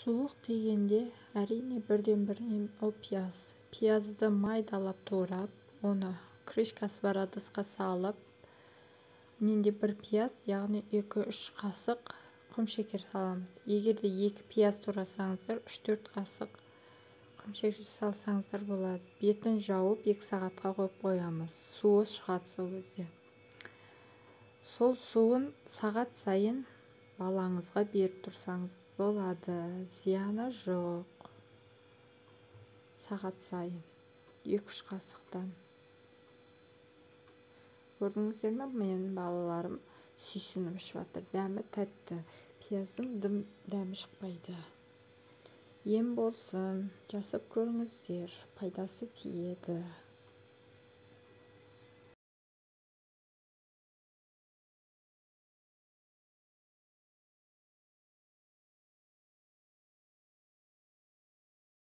Суық дегенде әрине бірден-бір ол пияз. Пиязды майдалап турап, оны крышкасы бар ыдысқа салып, менде бір пияз, яғни 2-3 қасық құмшекер саламыз. Егерде 2 пияз турасаңыздар, 3-4 қасық құмшекер салсаңыздар болады. Бетін жауып 2 сағатқа қойып қоямыз. Суы шығады сол кезде. Сол суын сағат сайын балаңызға беріп тұрсаңыз болады, зияны жоқ. Сағат сайын 2-3 қасықтан. Көрдіңіздер ме, менің балаларым сүйсініп ішіп жатыр. Дәмі тәтті, пияздың дәмі шықпайды. Ем болсын, жасап көріңіздер, пайдасы тиеді.